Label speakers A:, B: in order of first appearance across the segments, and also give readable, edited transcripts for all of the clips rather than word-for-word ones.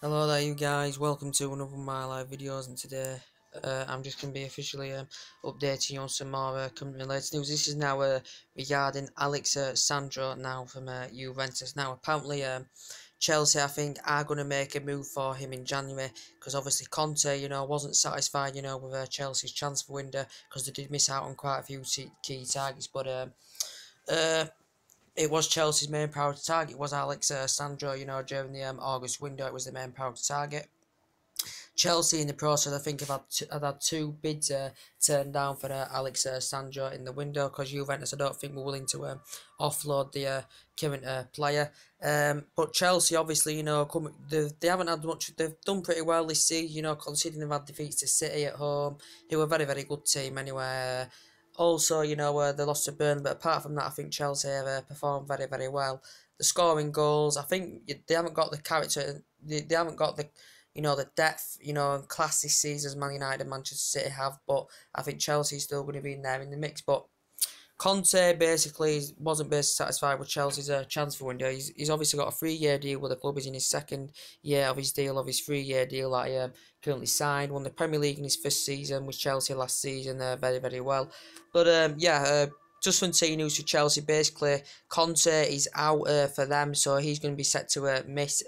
A: Hello there you guys, welcome to another of my live videos, and today I'm just going to be officially updating you on some more company related news. This is now regarding Alex Sandro now from Juventus. Now apparently Chelsea I think are going to make a move for him in January, because obviously Conte wasn't satisfied with Chelsea's transfer window, because they did miss out on quite a few key targets, but uh, it was Chelsea's main priority target was Alex Sandro. During the August window, it was the main priority target. Chelsea in the process, I think, have had two bids turned down for Alex Sandro in the window, because Juventus, I don't think, were willing to offload the current player. But Chelsea, obviously, they haven't had much. They've done pretty well this season, considering they've had defeats to City at home, who were a very, very good team anyway. Also, they lost to Burnley, but apart from that, I think Chelsea have performed very, very well. The scoring goals, I think they haven't got the character, they haven't got the depth, and class this season as Man United and Manchester City have, but I think Chelsea's still going to be in there in the mix. But Conte basically wasn't basically satisfied with Chelsea's transfer window. He's obviously got a 3-year deal with the club. He's in his second year of his 3-year deal that he currently signed. Won the Premier League in his first season with Chelsea last season, very, very well. But just from seeing news for Chelsea, basically Conte is out for them, so he's going to be set to miss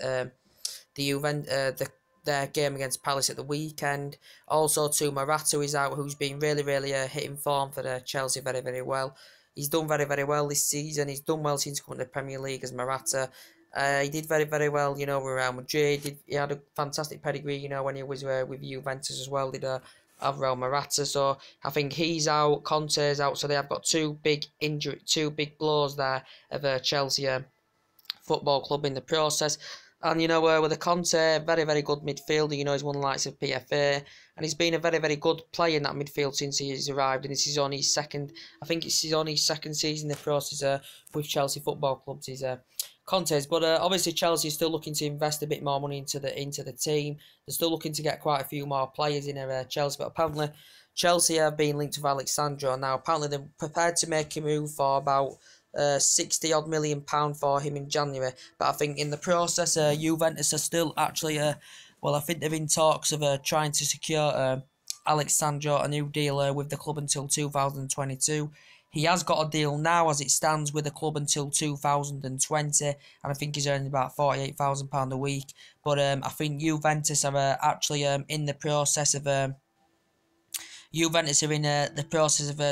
A: their game against Palace at the weekend. Also, too, Morata is out, who's been really, really hitting form for Chelsea very, very well. He's done very, very well this season. He's done well since coming to the Premier League as Morata. He did very, very well, with Real Madrid. He had a fantastic pedigree, when he was with Juventus as well. Did Real Morata. So I think he's out, Conte's out. So they have got two big blows there of Chelsea Football Club in the process. And, with the Conte, very, very good midfielder, he's won the likes of PFA, and he's been a very, very good player in that midfield since he's arrived, and this is only his second, I think it's only his second season in the process with Chelsea Football Clubs, Conte's. But obviously Chelsea is still looking to invest a bit more money into the team. They're still looking to get quite a few more players in Chelsea, but apparently Chelsea have been linked with Alex Sandro. Now, apparently they're prepared to make a move for about £60-odd million for him in January, but I think in the process, Juventus are still actually, I think they're in talks of trying to secure Alex Sandro a new deal with the club until 2022. He has got a deal now as it stands with the club until 2020, and I think he's earning about £48,000 a week. But I think Juventus are actually in the process of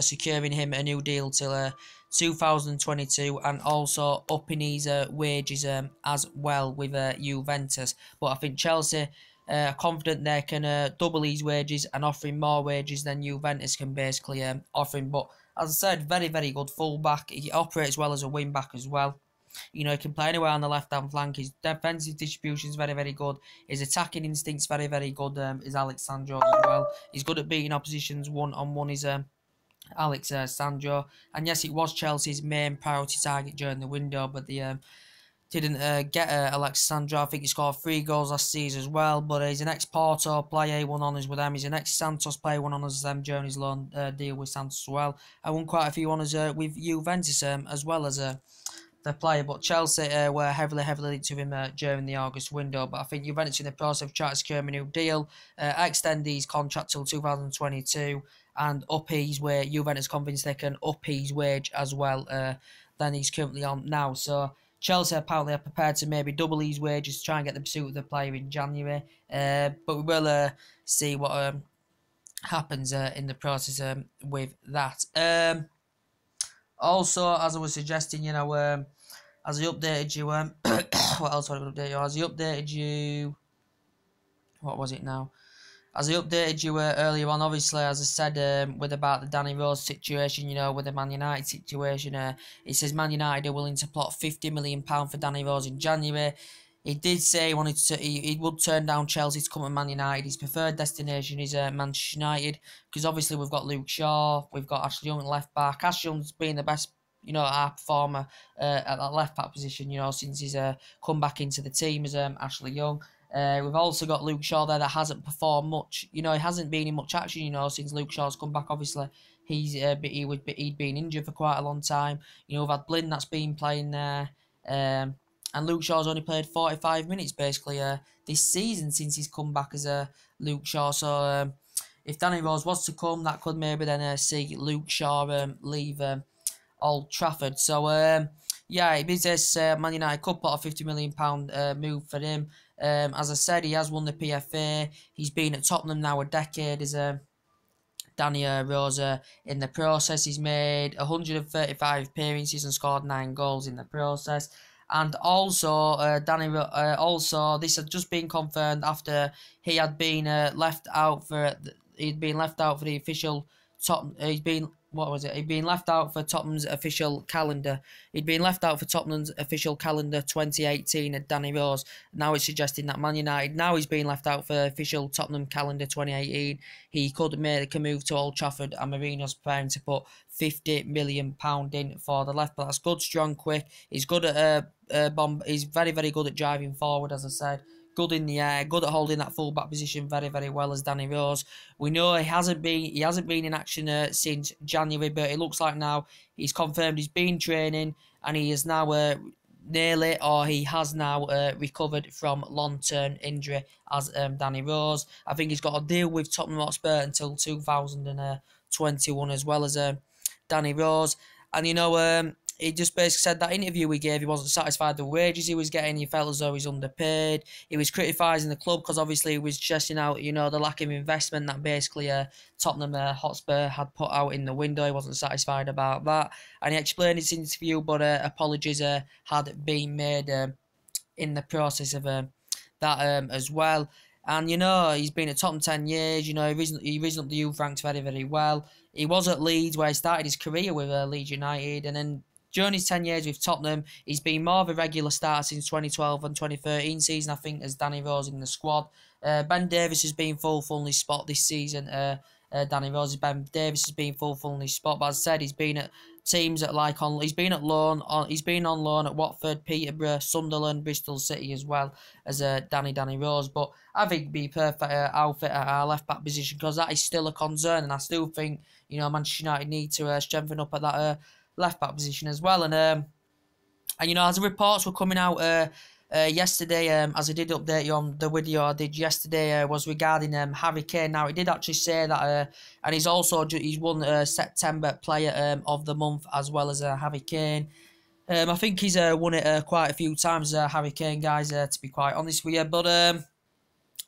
A: securing him a new deal till 2022, and also upping his wages as well with Juventus. But I think Chelsea are confident they can double his wages and offer him more wages than Juventus can basically offer him. But as I said, very, very good fullback. He operates well as a wing back as well. He can play anywhere on the left-hand flank. His defensive distribution is very, very good. His attacking instinct's very, very good. Is Alex Sandro as well. He's good at beating oppositions one-on-one. Is Alex Sandro. And yes, it was Chelsea's main priority target during the window, but they didn't get Alex Sandro. I think he scored 3 goals last season as well, but he's an ex-Porto player. He won honours with them. He's an ex-Santos player, won honours with them during his loan deal with Santos as well. I won quite a few honours with Juventus as well as the player, but Chelsea were heavily linked to him during the August window. But I think Juventus in the process of trying to secure him a new deal, extend his contract till 2022, and up his wage. Juventus convinced they can up his wage as well than he's currently on now. So Chelsea apparently are prepared to maybe double his wages to try and get the pursuit of the player in January. But we will see what happens in the process with that. Also, as I was suggesting, as I updated you, what else would I update you? As I updated you, what was it now? As I updated you earlier on, obviously, as I said, with about the Danny Rose situation, with the Man United situation, it says Man United are willing to plot £50 million for Danny Rose in January. He did say he would turn down Chelsea to come to Man United. His preferred destination is Manchester United, because obviously we've got Luke Shaw, we've got Ashley Young at left back. Ashley Young's been the best, our performer at that left back position, since he's come back into the team as Ashley Young. We've also got Luke Shaw there that hasn't performed much. He hasn't been in much action, since Luke Shaw's come back. Obviously, he'd been injured for quite a long time. We've had Blin that's been playing there. and Luke Shaw's only played 45 minutes basically this season since he's come back as Luke Shaw. So if Danny Rose was to come, that could maybe then see Luke Shaw leave Old Trafford. So yeah, it is this Man United could put a £50 million move for him. As I said, he has won the PFA. He's been at Tottenham now a decade as Danny Rose. In the process, he's made 135 appearances and scored 9 goals in the process. And also, also this had just been confirmed after he had been left out for the official top. He'd been left out for Tottenham's official calendar. He'd been left out for Tottenham's official calendar 2018 at Danny Rose. Now it's suggesting that Man United, now he's been left out for official Tottenham calendar 2018. He could make a move to Old Trafford, and Mourinho's preparing to put £50 million in for the left back. That's good, strong, quick. He's good at bomb. He's very, very good at driving forward, as I said. Good in the air, good at holding that full-back position very, very well as Danny Rose. We know he hasn't been in action since January, but it looks like now he's confirmed he's been training, and he is now he has now recovered from long-term injury as Danny Rose. I think he's got a deal with Tottenham Hotspur until 2021 as well as Danny Rose. And he just basically said that interview he gave, he wasn't satisfied with the wages he was getting. He felt as though he's underpaid. He was criticising the club because obviously he was stressing out, the lack of investment that basically Tottenham Hotspur had put out in the window. He wasn't satisfied about that. And he explained his interview, but apologies had been made in the process of that as well. And, he's been at Tottenham 10 years. He risen up the youth ranks very, very well. He was at Leeds, where he started his career with Leeds United, and then during his 10 years with Tottenham, he's been more of a regular starter since 2012 and 2013 season, I think, as Danny Rose in the squad. Ben Davies has been full in his spot this season. Danny Rose, Ben Davies has been full in his spot. But as I said, he's been at teams he's been on loan at Watford, Peterborough, Sunderland, Bristol City as well as Danny Rose. But I think it'd be a perfect outfit at our left back position, because that is still a concern, and I still think Manchester United need to strengthen up at that left back position as well. And as the reports were coming out yesterday, as I did update you on the video I did yesterday, was regarding Harry Kane. Now, he did actually say that, and he's won September Player of the Month as well as Harry Kane. I think he's won it quite a few times, Harry Kane, guys, to be quite honest with you. But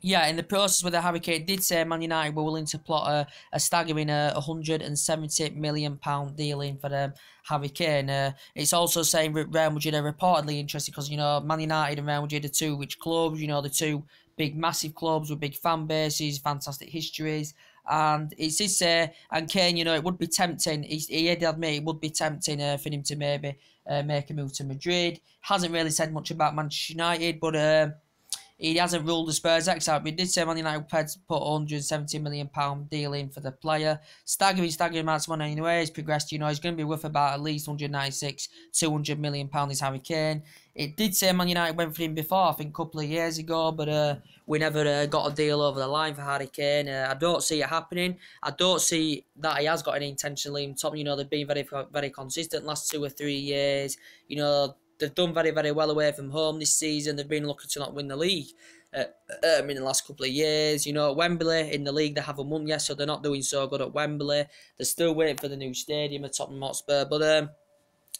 A: yeah, in the process with the Harry Kane, did say Man United were willing to plot a staggering £170 million deal in for Harry Kane. It's also saying Real Madrid are reportedly interested because, Man United and Real Madrid are two rich clubs, the two big, massive clubs with big fan bases, fantastic histories. And it did say, and Kane, it would be tempting, he did admit it would be tempting for him to maybe make a move to Madrid. Hasn't really said much about Manchester United, but he hasn't ruled the Spurs X out. But he did say Man United prepared to put £170 million deal in for the player. Staggering amounts of money anyway. He's progressed, he's going to be worth about at least 196, £200 million is Harry Kane. It did say Man United went for him before, I think a couple of years ago, but we never got a deal over the line for Harry Kane. I don't see it happening. I don't see that he has got any intention of leaving Tottenham. They've been very, very consistent last 2 or 3 years. They've done very, very well away from home this season. They've been lucky to not win the league in the last couple of years. At Wembley, in the league, they haven't won yet, so they're not doing so good at Wembley. They're still waiting for the new stadium at Tottenham Hotspur. But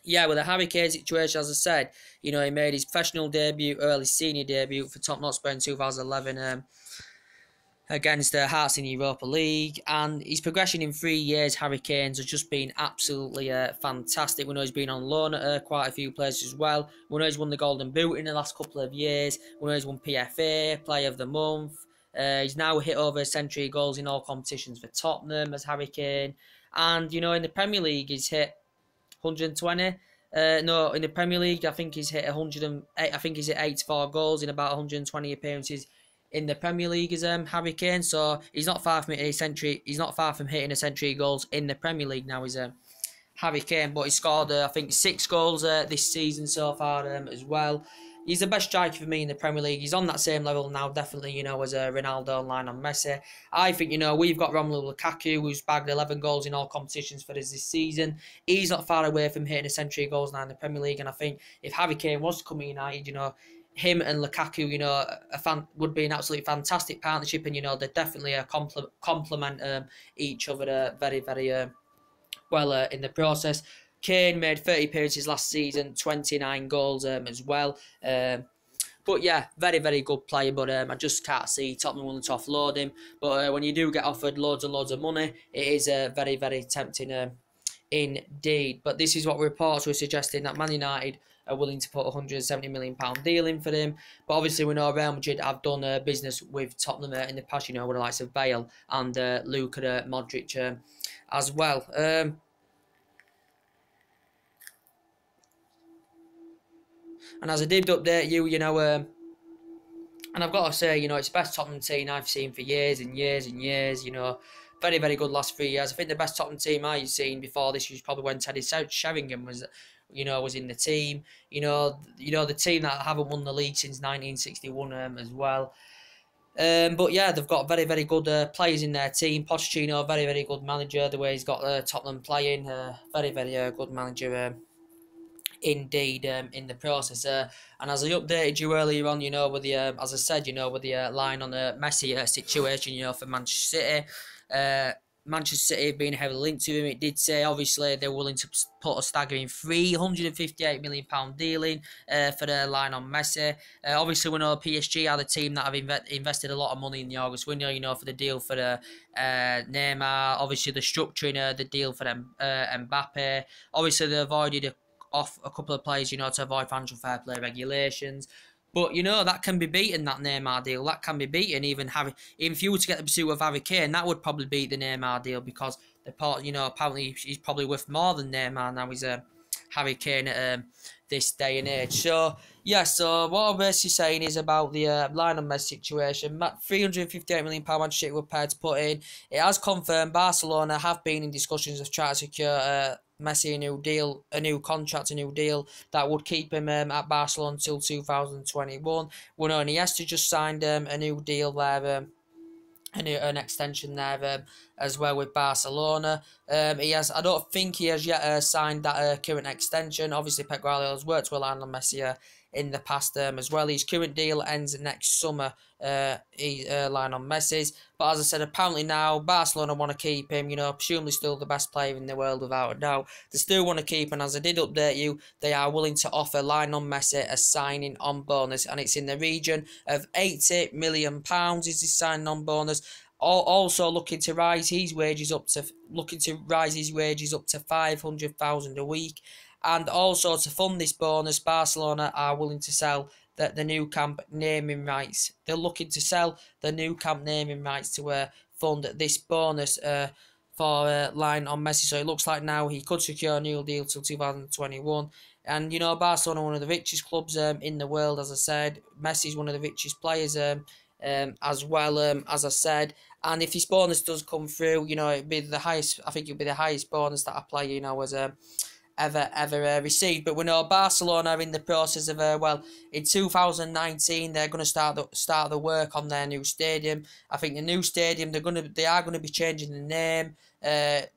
A: yeah, with the Harry Kane situation, as I said, he made his professional debut, early senior debut for Tottenham Hotspur in 2011 against Hearts in the Europa League, and his progression in 3 years, Harry Kane's, has just been absolutely fantastic. We know he's been on loan at quite a few places as well. We know he's won the Golden Boot in the last couple of years. We know he's won PFA, Player of the Month. He's now hit over a century goals in all competitions for Tottenham as Harry Kane, and in the Premier League he's hit 120. No, in the Premier League I think he's hit 108. I think he's hit 84 goals in about 120 appearances in the Premier League as Harry Kane, so he's not far from hitting a century. He's not far from hitting a century goals in the Premier League now. Is Harry Kane, but he scored I think 6 goals this season so far as well. He's the best striker for me in the Premier League. He's on that same level now, definitely, as Ronaldo and Lionel Messi. I think, we've got Romelu Lukaku, who's bagged 11 goals in all competitions for us this season. He's not far away from hitting a century of goals now in the Premier League, and I think if Harry Kane was to come to United, him and Lukaku, would be an absolutely fantastic partnership, and, they're definitely a complement each other very, very well in the process. Kane made 30 appearances last season, 29 goals as well. But yeah, very, very good player. But I just can't see Tottenham wanting to offload him. But when you do get offered loads and loads of money, it is very, very tempting indeed. But this is what reports were suggesting, that Man United are willing to put a £170 million deal in for him. But obviously we know Real Madrid have done business with Tottenham in the past, with the likes of Bale and Luka Modric as well. And as I did update you, and I've got to say, it's the best Tottenham team I've seen for years and years and years, very, very good last 3 years. I think the best Tottenham team I've seen before this was probably when Teddy Sheringham was in the team. The team that haven't won the league since 1961 as well. But yeah, they've got very, very good players in their team. Pochettino, very, very good manager. The way he's got Tottenham playing, very, very good manager. Indeed, in the process, and as I updated you earlier on, with the as I said, with the line on the Messi situation, for Manchester City, Manchester City being heavily linked to him. It did say obviously they're willing to put a staggering £358 million deal in for the line on Messi. Obviously we know PSG are the team that have invested a lot of money in the August window, for the deal for the Neymar. Obviously the structuring the deal for them Mbappe. Obviously they avoided off a couple of players, to avoid financial fair play regulations. But, that can be beaten, that Neymar deal. That can be beaten. Even if you were to get the pursuit of Harry Kane, that would probably beat the Neymar deal, because, apparently he's probably worth more than Neymar now. He's Harry Kane at this day and age. So, yeah, so what I'm basically saying is about the Lionel Messi situation. £358 million Manchester City were prepared to put in. It has confirmed Barcelona have been in discussions of trying to secure Messi a new deal, a new contract, a new deal that would keep him at Barcelona until 2021. We know Iniesta just signed a new deal there, an extension there as well with Barcelona. I don't think he has yet signed that current extension. Obviously, Pep Guardiola has worked with Lionel Messi in the past as well. His current deal ends next summer. Lionel Messi's, but as I said, apparently now Barcelona want to keep him. Presumably still the best player in the world without a doubt. They still want to keep, and as I did update you, they are willing to offer Lionel Messi a signing on bonus, and it's in the region of £80 million. Is his signing on bonus? Also looking to rise his wages up to £500,000 a week, and also to fund this bonus, Barcelona are willing to sell the Nou Camp naming rights. They're looking to sell the Nou Camp naming rights to fund this bonus for line on Messi. So it looks like now he could secure a new deal till 2021. And Barcelona are one of the richest clubs in the world, as I said. Messi's one of the richest players as well, as I said. And if this bonus does come through, it'd be the highest. I think it'd be the highest bonus that a player has ever received. But we know Barcelona are in the process of in 2019 they're going to start the work on their new stadium. I think the new stadium they are going to be changing the name. I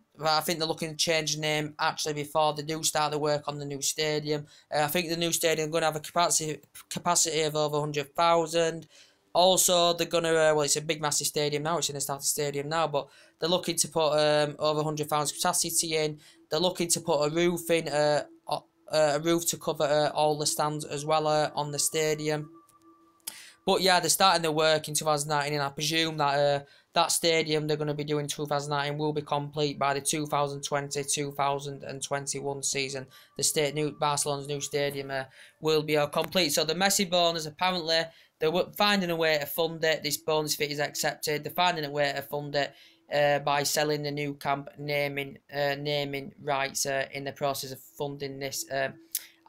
A: think they're looking to change the name actually before they do start the work on the new stadium. I think the new stadium is going to have a capacity of over 100,000. Also, they're going to, it's a big, massive stadium now. It's in a starter stadium now, but they're looking to put over 100,000 capacity in. They're looking to put a roof in, a roof to cover all the stands as well on the stadium. But yeah, they're starting the work in 2019, and I presume that that stadium they're going to be doing 2019 will be complete by the 2020-2021 season. Barcelona's new stadium will be complete. So the Messi bonus, apparently they're finding a way to fund it. This bonus fit is accepted. They're finding a way to fund it by selling the Nou Camp naming rights in the process of funding this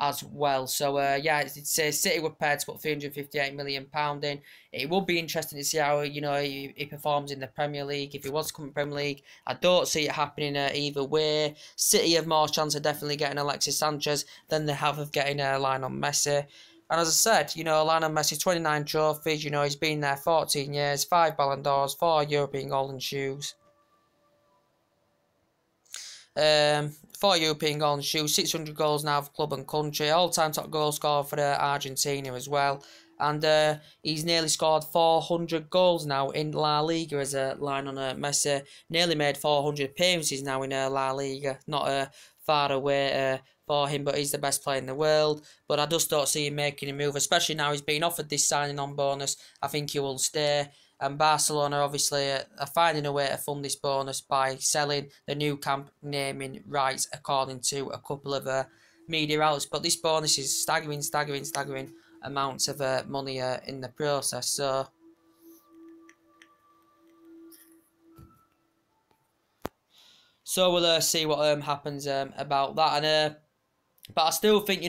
A: as well. So yeah, it says City were prepared to put £358 million in. It would be interesting to see how he performs in the Premier League. If he was to come to the Premier League, I don't see it happening either way. City have more chance of definitely getting Alexis Sanchez than they have of getting a line on Messi. And as I said, Lionel Messi, 29 trophies, he's been there 14 years, 5 Ballon d'Ors, 4 European Golden Shoes. 4 European Golden Shoes, 600 goals now for club and country, all-time top goal scorer for Argentina as well. And he's nearly scored 400 goals now in La Liga as a Lionel Messi. Nearly made 400 appearances now in La Liga. Not far away for him, but he's the best player in the world. But I just don't see him making a move, especially now he's been offered this signing on bonus. I think he will stay. And Barcelona obviously are finding a way to fund this bonus by selling the new camp naming rights, according to a couple of media outlets. But this bonus is staggering amounts of money in the process. So we'll see what happens about that. And but I still think,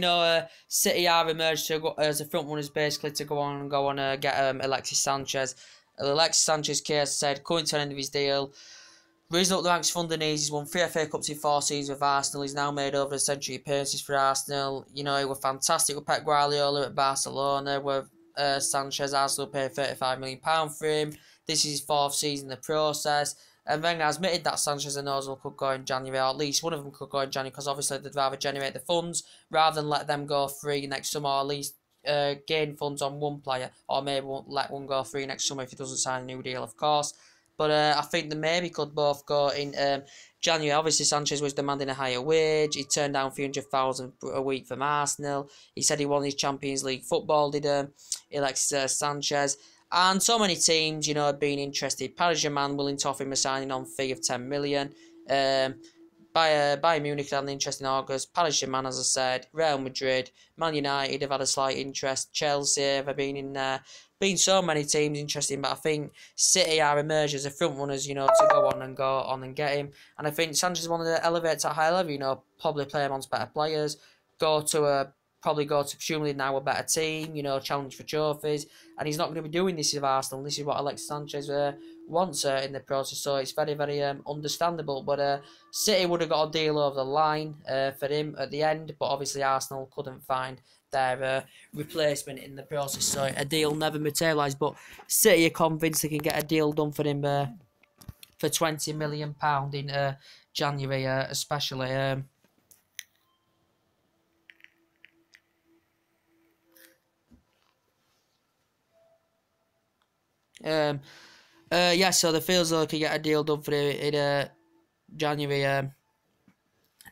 A: City are emerged as a front runners basically to go on and get Alexis Sanchez. Alexis Sanchez case said, coming to an end of his deal. Raising up the ranks from underneath, he's won 3 FA Cups in 4 seasons with Arsenal. He's now made over a century appearances for Arsenal. He was fantastic with Pep Guardiola at Barcelona, with Sanchez. Arsenal paid £35 million for him. This is his 4th season in the process. And Wenger has admitted that Sanchez and Ozil could go in January, or at least one of them could go in January, because obviously they'd rather generate the funds rather than let them go free next summer, or at least gain funds on one player, or maybe let one go free next summer if he doesn't sign a new deal, of course. But I think they maybe could both go in January. Obviously, Sanchez was demanding a higher wage. He turned down 300,000 a week from Arsenal. He said he wanted Champions League football, did Alexis Sanchez. And so many teams, have been interested. Paris Saint-Germain willing to offer him a signing on fee of 10 million. Bayern Munich had an interest in August. Paris Saint-Germain, as I said. Real Madrid, Man United have had a slight interest. Chelsea have been in there. Been so many teams interested, but I think City are emerged as a front runners, to go on and get him. And I think Sanchez wanted to elevate to a higher level, probably play amongst better players, probably go to presumably now a better team, challenge for trophies. And he's not going to be doing this with Arsenal. This is what Alexis Sanchez wants in the process. So it's very, very understandable. But City would have got a deal over the line for him at the end. But obviously Arsenal couldn't find their replacement in the process. So a deal never materialised. But City are convinced they can get a deal done for him for £20 million in January, especially. So the feels like they can get a deal done for it in January,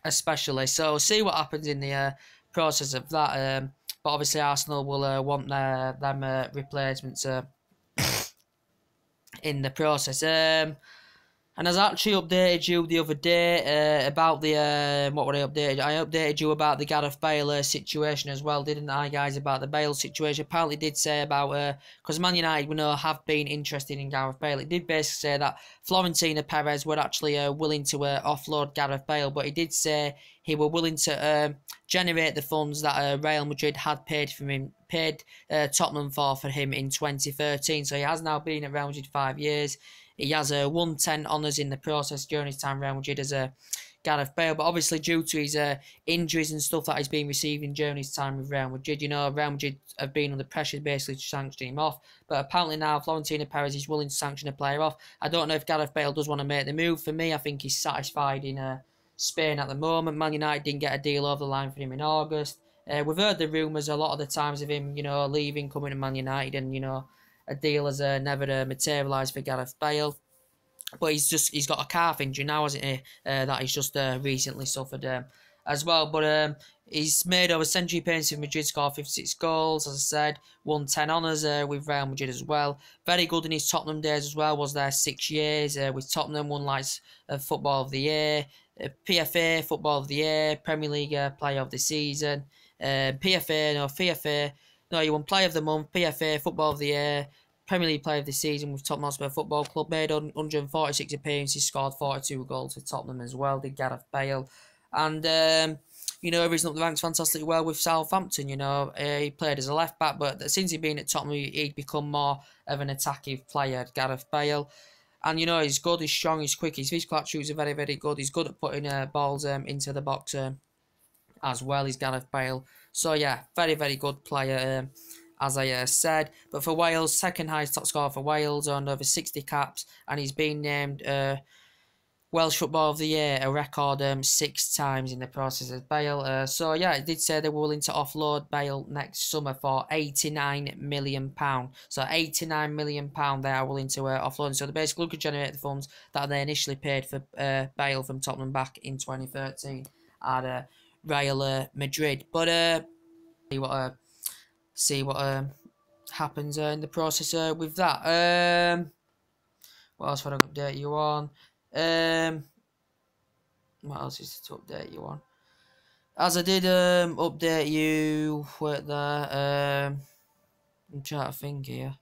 A: especially. So we'll see what happens in the process of that. But obviously Arsenal will want them replacements in the process. And as I actually updated you the other day about the what would I updated? I updated you about the Gareth Bale situation as well, didn't I, guys? About the Bale situation. Apparently, did say about because Man United, we know, have been interested in Gareth Bale. It did basically say that Florentino Perez were actually willing to offload Gareth Bale, but he did say he were willing to generate the funds that Real Madrid had paid Tottenham for him in 2013. So he has now been at Real Madrid 5 years. He has won 10 honours in the process during his time at Real Madrid as Gareth Bale. But obviously due to his injuries and stuff that he's been receiving during his time with Real Madrid, Real Madrid have been under pressure basically to sanction him off. But apparently now Florentino Perez is willing to sanction a player off. I don't know if Gareth Bale does want to make the move. For me, I think he's satisfied in Spain at the moment. Man United didn't get a deal over the line for him in August. We've heard the rumours a lot of the times of him, leaving, coming to Man United, and, a deal has never materialised for Gareth Bale. But he's got a calf injury now, hasn't he? That he's just recently suffered as well. But he's made over century appearances with Madrid, scored 56 goals, as I said, won 10 honours with Real Madrid as well. Very good in his Tottenham days as well, was there 6 years with Tottenham, won lights of Football of the Year, PFA Football of the Year, Premier League Player of the Season, FIFA, he won Player of the Month, PFA Football of the Year, Premier League Player of the Season with Tottenham Hotspur Football Club, made 146 appearances, scored 42 goals for Tottenham as well, did Gareth Bale. And, risen up the ranks fantastically well with Southampton, he played as a left-back, but since he'd been at Tottenham, he'd become more of an attacking player, Gareth Bale. And, he's good, he's strong, he's quick, his physical attributes are very, very good. He's good at putting balls into the box as well as Gareth Bale. So yeah, very, very good player, as I said. But for Wales, second highest top scorer for Wales, on over 60 caps, and he's been named Welsh Football of the Year a record 6 times in the process of Bale. So yeah, it did say they were willing to offload Bale next summer for £89 million. So £89 million they are willing to offload. So they basically could generate the funds that they initially paid for Bale from Tottenham back in 2013 at Real Madrid. But see what happens in the process with that. What else would I update you on? What else is to update you on? As I did update you with the I'm trying to think here.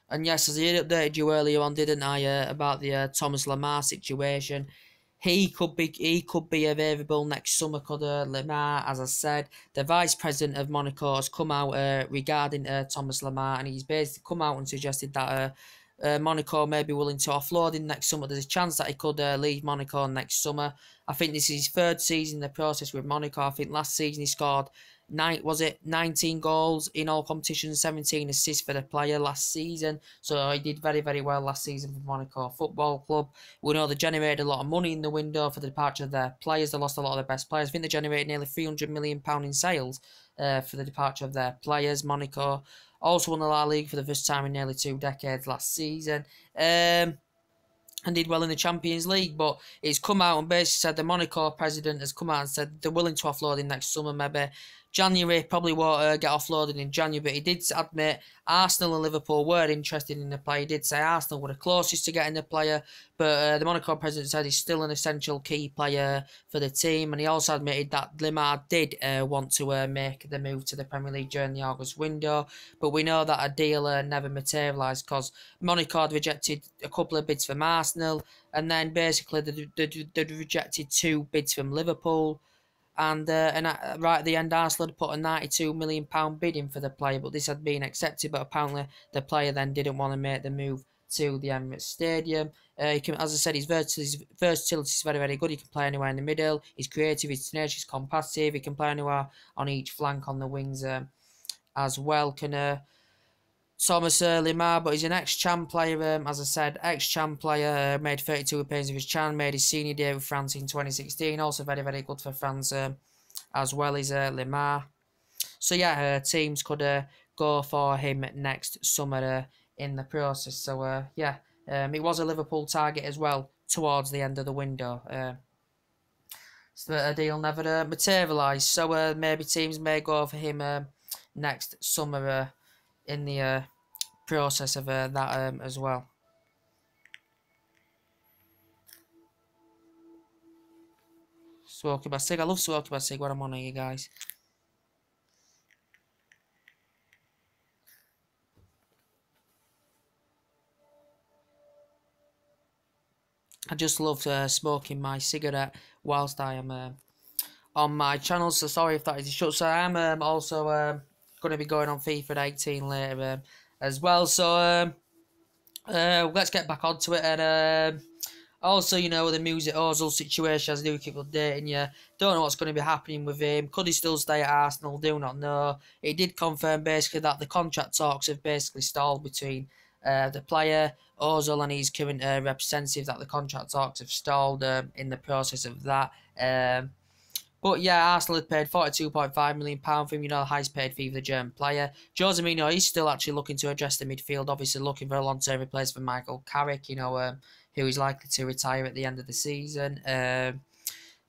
A: And yes, as I did update you earlier on, didn't I, about the Thomas Lemar situation. He could be available next summer, could Lemar, as I said. The Vice President of Monaco has come out regarding Thomas Lemar, and he's basically come out and suggested that Monaco may be willing to offload him next summer. There's a chance that he could leave Monaco next summer. I think this is his third season in the process with Monaco. I think last season he scored 19 goals in all competitions, 17 assists for the player last season. So he did very, very well last season for Monaco Football Club. We know they generated a lot of money in the window for the departure of their players. They lost a lot of their best players. I think they generated nearly £300 million in sales for the departure of their players. Monaco also won the La Liga for the first time in nearly 2 decades last season. And did well in the Champions League, but it's come out and basically said the Monaco president has come out and said they're willing to offload him next summer, maybe January, probably won't get offloaded in January, but he did admit Arsenal and Liverpool were interested in the player. He did say Arsenal were the closest to getting the player, but the Monaco president said he's still an essential key player for the team, and he also admitted that Lemar did want to make the move to the Premier League during the August window, but we know that a deal never materialised because Monaco had rejected a couple of bids from Arsenal, and then basically they'd rejected 2 bids from Liverpool. And right at the end, Arsenal had put a £92 million bid in for the player, but this had been accepted. But apparently, the player then didn't want to make the move to the Emirates Stadium. He can, as I said, his versatility is very, very good. He can play anywhere in the middle. He's creative, he's tenacious, he's competitive. He can play anywhere on each flank on the wings as well. Thomas Lemar, but he's an ex-Cham player, as I said, ex-Cham player, made 32 appearances with Cham, made his senior day with France in 2016, also very, very good for France, as well as Lemar. So yeah, teams could go for him next summer in the process. So yeah, it was a Liverpool target as well towards the end of the window. So a deal never materialised, so maybe teams may go for him next summer in the process of that as well. Smoky Basig, I love Smoky Basig when I'm on here, guys. I just love smoking my cigarette whilst I am on my channel, so sorry if that is a short. So I am also going to be going on FIFA 18 later as well, so let's get back onto it. And also, you know, with the Mesut Ozil situation, as I do keep updating you, don't know what's going to be happening with him. Could he still stay at Arsenal? Do not know. He did confirm basically that the contract talks have basically stalled between the player, Ozil, and his current representative, that the contract talks have stalled in the process of that. But yeah, Arsenal had paid £42.5 million for him, you know, the highest paid fee for the German player. Jose Mourinho, he's still actually looking to address the midfield, obviously looking for a long-term replacement for Michael Carrick, you know, who is likely to retire at the end of the season.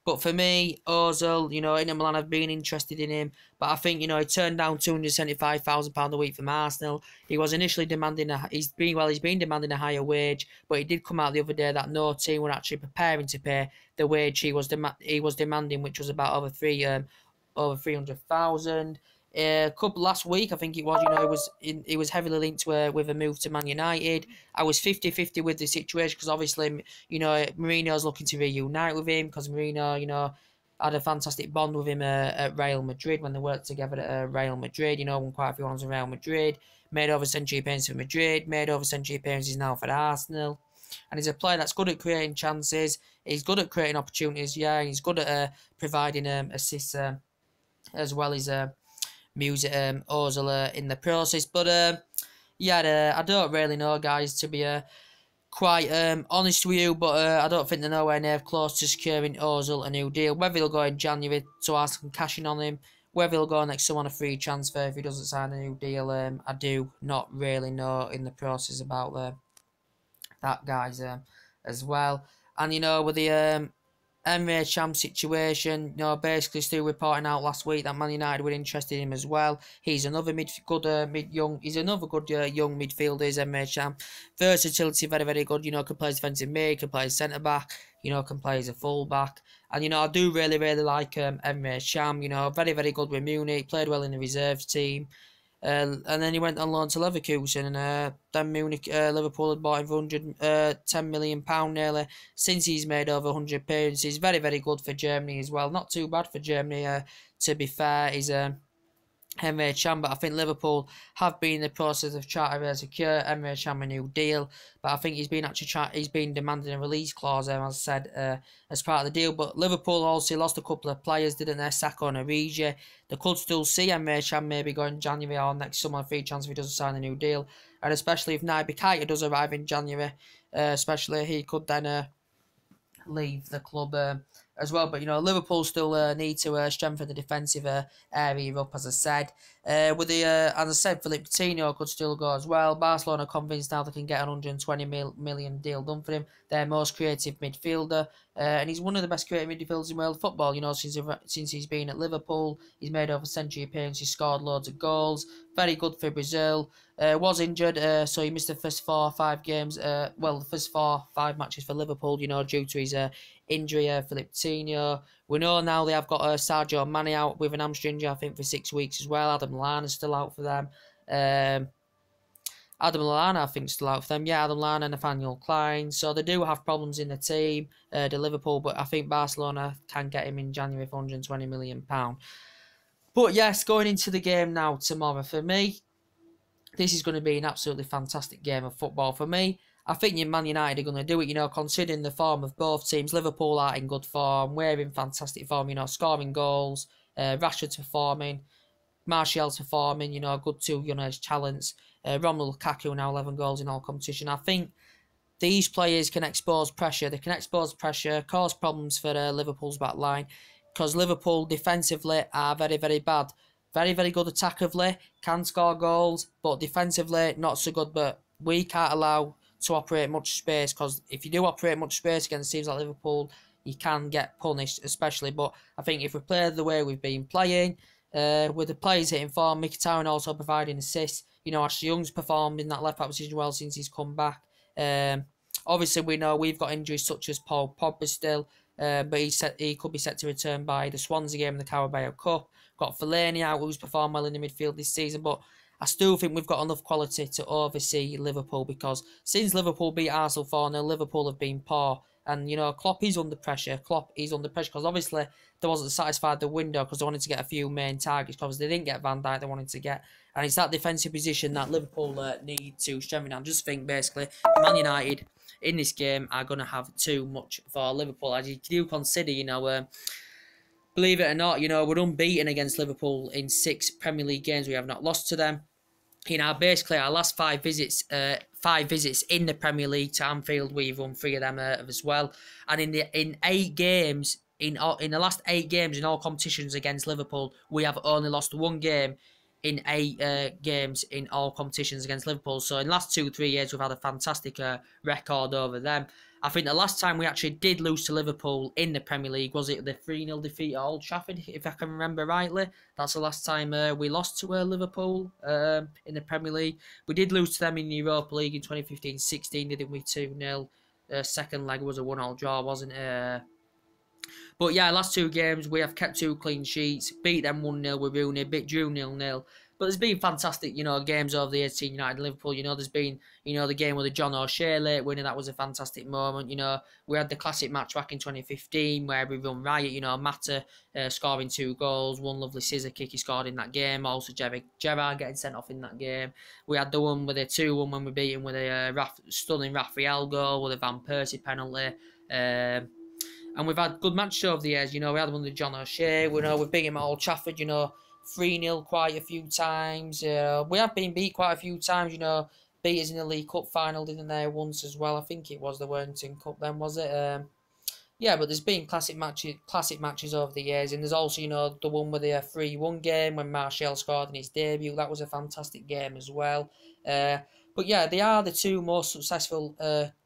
A: But for me, Ozil, you know, Inter Milan have been interested in him, but I think, you know, he turned down £275,000 a week from Arsenal. He was initially demanding he's been demanding a higher wage, but he did come out the other day that no team were actually preparing to pay the wage he was demanding, which was about over 300,000. Last week, I think it was, you know, he was heavily linked to with a move to Man United. I was 50-50 with the situation because obviously, you know, Mourinho's looking to reunite with him because Mourinho, you know, had a fantastic bond with him at Real Madrid when they worked together at Real Madrid. You know, won quite a few ones in Real Madrid, made over century appearances for Madrid, made over century appearances now for Arsenal. And he's a player that's good at creating chances. He's good at creating opportunities, yeah. He's good at providing assists as well as Music Ozil in the process. But yeah, I don't really know, guys, to be quite honest with you, but I don't think they're nowhere near close to securing Ozil a new deal. Whether he'll go in January to ask them cashing on him, whether he'll go next summer on a free transfer if he doesn't sign a new deal, I do not really know in the process about that, guys, as well. And with the Emre Can situation, basically still reporting out last week that Man United were interested in him as well. He's another he's another good young midfielder, is Emre Can. Versatility, very, very good. Can play as defensive mid, can play as centre back, can play as a full back. And I do really, really like Emre Can. Very, very good with Munich. Played well in the reserves team. And then he went on loan to Leverkusen, and then Munich, Liverpool had bought him for £110 million nearly. Since he's made over 100 appearances, very, very good for Germany as well. Not too bad for Germany, to be fair. He's Emre Can, but I think Liverpool have been in the process of trying to secure Emre Can a new deal. But I think he's been demanding a release clause, as I said, as part of the deal. But Liverpool also lost a couple of players, didn't they? Saka and Origi. They could still see Emre Can maybe going January or next summer free chance if he doesn't sign a new deal. And especially if Naby Keita does arrive in January, especially he could then leave the club as well. But Liverpool still need to strengthen the defensive area up, as I said. With the as I said, Philippe Coutinho could still go as well. Barcelona are convinced now they can get an 120 million deal done for him. Their most creative midfielder, and he's one of the best creative midfielders in world football. Since he's been at Liverpool, he's made over a century appearances, scored loads of goals. Very good for Brazil. Was injured, so he missed the first 4 or 5 games. The first 4 or 5 matches for Liverpool. Due to his injury, Philippe Coutinho. We know now they have got Sadio Mane out with an hamstring injury, I think, for 6 weeks as well. Adam Lallana's still out for them. Adam Lallana, I think, still out for them. Yeah, Adam Lallana, Nathaniel Klein. So they do have problems in the team, the Liverpool, but I think Barcelona can get him in January for £120 million. But yes, going into the game now tomorrow, for me, this is going to be an absolutely fantastic game of football for me. I think Man United are going to do it, considering the form of both teams. Liverpool are in good form, we're in fantastic form, scoring goals, Rashford's performing, Martial's performing, good 2 young age talents. Romelu Lukaku now 11 goals in all competition. I think these players can expose pressure. They can expose pressure, cause problems for Liverpool's back line, because Liverpool defensively are very, very bad. Very, very good attackively, can score goals, but defensively not so good. But we can't allow to operate much space, because if you do operate much space against teams like Liverpool, you can get punished, especially. But I think if we play the way we've been playing, with the players hitting form, Mkhitaryan also providing assists. Ashley Young's performed in that left back position well since he's come back. Obviously, we know we've got injuries such as Paul Pogba still, but he could be set to return by the Swansea game in the Carabao Cup. Got Fellaini out, who's performed well in the midfield this season, but I still think we've got enough quality to oversee Liverpool, because since Liverpool beat Arsenal 4-0, Liverpool have been poor. And, Klopp is under pressure. Because obviously they wasn't satisfied the window, because they wanted to get a few main targets, because they didn't get Van Dijk they wanted to get. And it's that defensive position that Liverpool need to strengthen. I just think, basically, Man United in this game are going to have too much for Liverpool. As you do consider, believe it or not, we're unbeaten against Liverpool in 6 Premier League games. We have not lost to them. Basically our last 5 visits in the Premier League to Anfield, we've won 3 of them as well. And in 8 games, in the last 8 games in all competitions against Liverpool, we have only lost 1 game in 8 games in all competitions against Liverpool. So in the last 2-3 years, we've had a fantastic record over them. I think the last time we actually did lose to Liverpool in the Premier League, was it the 3-0 defeat at Old Trafford, if I can remember rightly. That's the last time we lost to Liverpool in the Premier League. We did lose to them in the Europa League in 2015-16, didn't we, 2-0. Second leg was a 1-1 draw, wasn't it? But yeah, last 2 games, we have kept 2 clean sheets, beat them 1-0 with Rooney, drew 0-0. But there's been fantastic, games over the years, United and Liverpool. There's been, the game with the John O'Shea late winning. That was a fantastic moment. We had the classic match back in 2015 where we run riot. Mata scoring 2 goals, 1 lovely scissor kick he scored in that game. Also, Gerrard getting sent off in that game. We had the one with a 2-1 when we beat him with a stunning Raphael goal with a Van Persie penalty. And we've had good matches over the years. You know, we had one with John O'Shea. We know we've beat him at Old Trafford. You know, 3-0 quite a few times. We have been beat quite a few times. You know, beat us in the League Cup final, didn't they, once as well? I think it was the Wellington Cup then, was it? Yeah, but there's been classic matches over the years, and there's also, you know, the one with the 3-1 game when Martial scored in his debut. That was a fantastic game as well. But yeah, they are the two most successful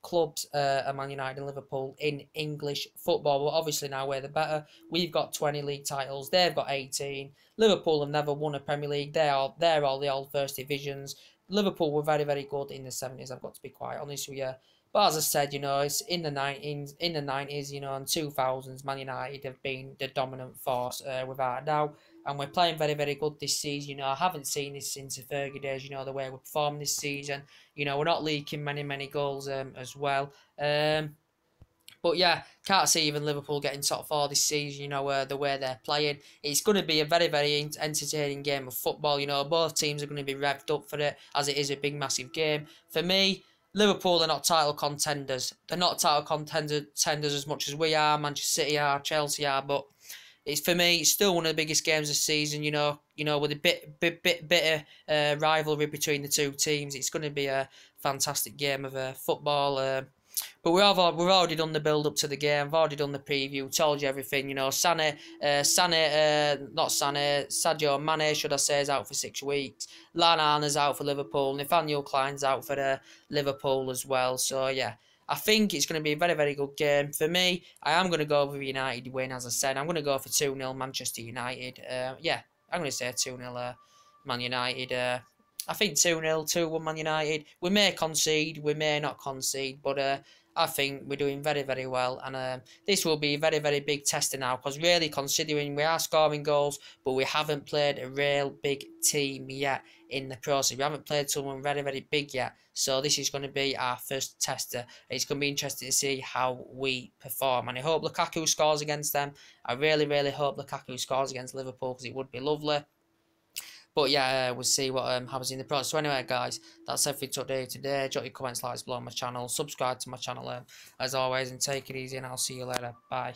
A: clubs, Man United and Liverpool, in English football. But obviously now we're the better. We've got 20 league titles. They've got 18. Liverpool have never won a Premier League. They're all the old first divisions. Liverpool were very, very good in the 70s. I've got to be quite honest with you. But as I said, you know, it's in the 90s, you know, and 2000s, Man United have been the dominant force without a doubt. And we're playing very, very good this season. You know, I haven't seen this since the Fergie days, you know, the way we're performing this season. You know, we're not leaking many, many goals as well. But yeah, can't see even Liverpool getting top four this season, you know, the way they're playing. It's going to be a very, very entertaining game of football. You know, both teams are going to be revved up for it, as it is a big, massive game. For me, Liverpool are not title contenders. They're not title contenders as much as we are, Manchester City are, Chelsea are, but it's, for me, it's still one of the biggest games of the season, you know, with a bit of rivalry between the two teams. It's going to be a fantastic game of football. But we've already done the build up to the game. We've already done the preview. Told you everything. You know, Sadio Mane, should I say, is out for 6 weeks. Lallana's out for Liverpool. Nathaniel Klein's out for Liverpool as well. So yeah, I think it's going to be a very, very good game. For me, I am going to go with United win. As I said, I'm going to go for 2-0 Manchester United. Yeah, I'm going to say 2-0 Man United. I think 2-0, 2-1 Man United. We may concede, we may not concede, but I think we're doing very, very well. And this will be a very, very big tester now, because really, considering we are scoring goals, but we haven't played a real big team yet in the process. We haven't played someone very, very big yet. So this is going to be our first tester. It's going to be interesting to see how we perform. And I hope Lukaku scores against them. I really, really hope Lukaku scores against Liverpool, because it would be lovely. But yeah, we'll see what happens in the process. So anyway, guys, that's everything today. Drop your comments, likes below on my channel. Subscribe to my channel as always, and take it easy, and I'll see you later. Bye.